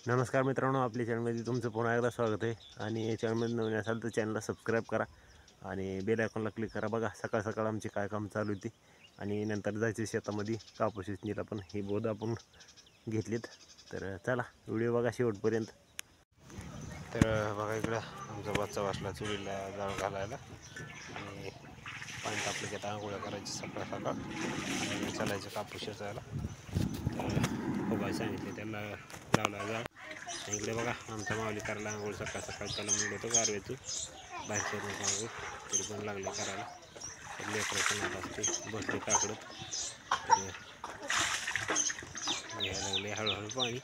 नमस्कार मित्रांनो, आपल्या चॅनलमध्ये तुमचं पुन्हा एकदा स्वागत आहे. आणि चॅनलमध्ये नवीन असाल तर चॅनलला सबस्क्राईब करा आणि बेल आयकॉनला क्लिक करा. बघा सकाळ सकाळ आमची काय काम चालू होती आणि नंतर जायचे शेतामध्ये कापूस वेचणीला. पण ही बोध आपण घेतलीत. तर चला व्हिडिओ बघा शेवटपर्यंत. तर बघा इकडं आमचा बच्चा बसला चुलीला जाळ घालायला आणि पाणी तापलं की आता आंघोळ्या करायची सकाळ सकाळ आणि चालायचं कापूस वेचायला. तर बाय सांगितले त्याला लावला जाळ. इकडे बघा आमचा माऊली करायला आंघोळ सकाळ सकाळ. त्याला म्हणलं होतं गारव्याचं बाहेर करून आंघोळ, तरी पण लागले करायला. तर लेकराचं नाद असते, बसले काकडत. तर घ्यायला लागले हळूहळू पाणी.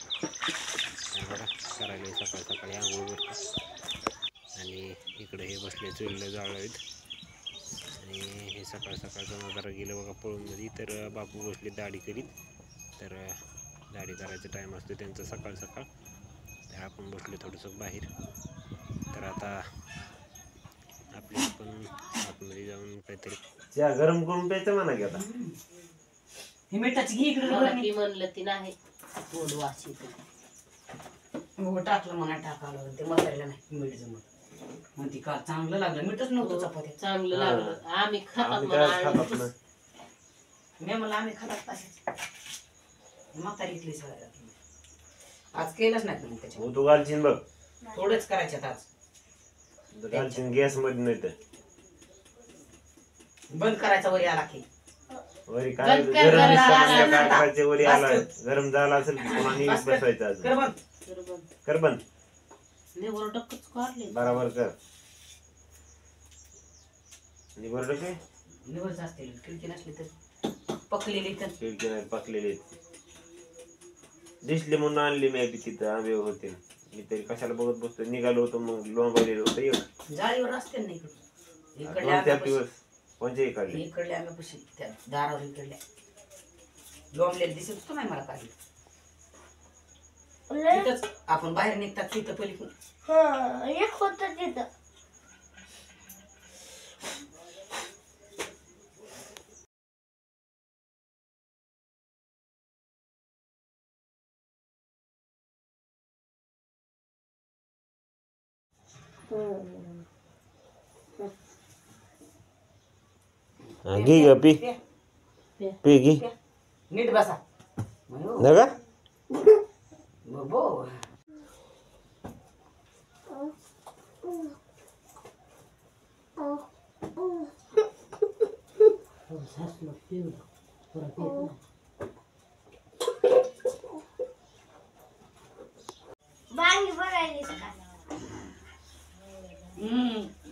आणि बघा करायला सकाळ सकाळी आंघोळ बरं का. आणि इकडे हे बसले चुलीला जाळावीत आणि हे सकाळ सकाळचं नजारा गेलं बघा पळून मध्ये. तर बापू बसले दाढी करीत. तर दाढी करायचा टाईम असतो त्यांचा सकाळ सकाळ. तर आपण बसले थोडंसं बाहेर. तर आता आपल्याला पण आतमध्ये जाऊन काहीतरी चहा गरम करून प्यायचं म्हणा की. आता हे मिठाची घे इकडे की म्हणलं ती नाही गोड वास येतो. हो टाकलं म्हणा टाकावं ते मसाल्याला नाही मीठ जमत. मग ती का चांगलं लागलं मीठच नव्हतं चपात्यात. चांगलं लागलं. आम्ही खातात आम्ही काय खात म्हणा. आपलं. मी मला आम्ही खातात तसेच म्हातारी इथली सगळ्या आज केलंच नाही तुम्ही त्याच्यावर. तू घालशील बघ. थोडेच करायच्यात आज. घालशील गॅस मध्ये नाही तर बंद करायचा वरी आला की. वरी काय बंद कर, गरम जरा दिसतं आला काय करायचे. वरी आला बस गरम झाला असेल की पुन्हा नीट बसवायचं अजून. कर बंद. कर बंद. निवड डक्कच काढले. बराबर कर. निबर काय निवड असते खिडकी नसली तर पकलेली तर खिडकी नाही पकलेली दिसले म्हणून आणली मी बी. तिथं आंबे होते मी तरी कशाला बघत बसतो. निघालो होतो मग लोंबावलेलं होतं एक जाळीवर असते ना इकडे. इकडल्या 2-4 दिवस कोणत्याही काढले. इकडल्या आम्ही पशी त्या दारावर इकडल्या लोंबलेलं दिसत होतं नाही मला काही. तिथंच आपण बाहेर निघतात तिथं पलीकडून एक होतं तिथं. घे ग पी पी घे नीट बसा नका. बबो बांगी बघायलीस का?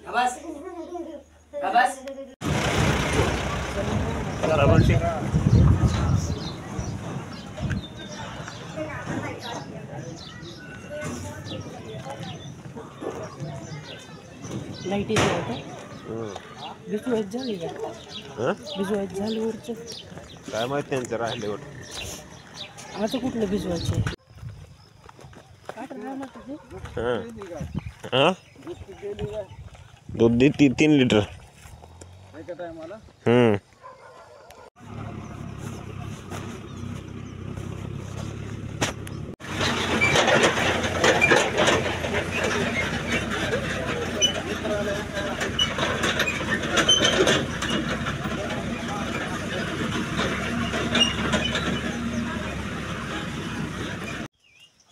आवाज आवाज लाईटी बिजवायच झाली का? बिजवायच झाली वरचं. काय माहिती त्यांचं राहिल्यावर. आता कुठलं बिजवायचं? दूध देते 3 लिटर.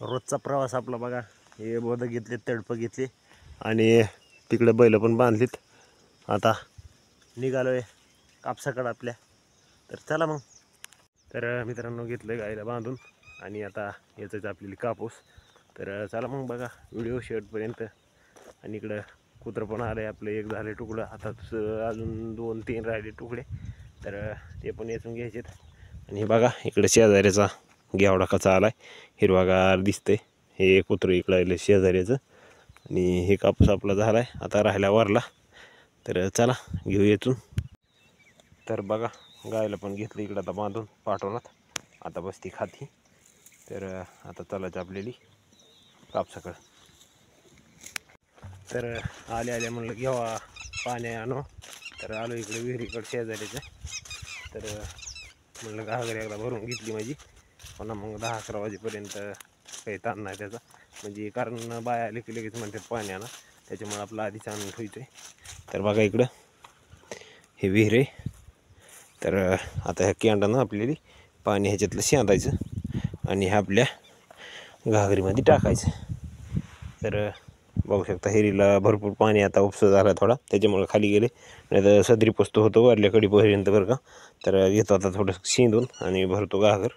रोजचा प्रवास आपला बघा. हे बोध घेतले, तडपं घेतली आणि तिकडे बैल पण बांधलीत. आता निघालोय कापसाकडं आपल्या. तर चला मग. तर मित्रांनो घेतलं गाईला बांधून आणि आता याचं आपल्याला कापूस. तर चला मग बघा व्हिडिओ शेवटपर्यंत. आणि इकडं कुत्रं पण आलं आहे आपलं. एक झाले तुकडं, आता अजून 2-3 राहिले तुकडे. तर ते पण येचून घ्यायचेत. आणि हे बघा इकडे शेजाऱ्याचा घेवडा कसा आला आहे, हिरवागार दिसते. हे कुत्रं इकडं आलं शेजाऱ्याचं. आणि हे कापूस आपला झाला आहे, आता राहिला वरला. तर चला घेऊ येथून. तर बघा गायला पण घेतलं इकडं आता बांधून पाठवणार. आता बसती खाती. तर आता चलायचं आपल्याला कापसाकडं. तर आल्या म्हणलं घेवा पाणी आणू. तर आलो इकडे विहिरीकडे शेजारीचं. तर म्हणलं घागरी एकदा भरून घेतली माझी. पुन्हा मग 10-11 वाजेपर्यंत काही ताण नाही त्याचा, म्हणजे कारण बाया आले की लगेच म्हणतात पाणी आणा, त्याच्यामुळे आपलं आधीच आणून ठेवतो आहे. तर बघा इकडं हे विहीर आहे. तर आता ह्या कॅन्डानं आपल्याला पाणी ह्याच्यातलं शेंदायचं आणि ह्या आपल्या घागरीमध्ये टाकायचं. तर बघू शकता हिरीला भरपूर पाणी आता उपसा झाला थोडा, त्याच्यामुळे खाली गेले, नाही तर सदरी पोचतो होतो वरल्या कडीपर्यंत बरं का. तर घेतो आता थोडंसं शेंदून आणि भरतो घागर.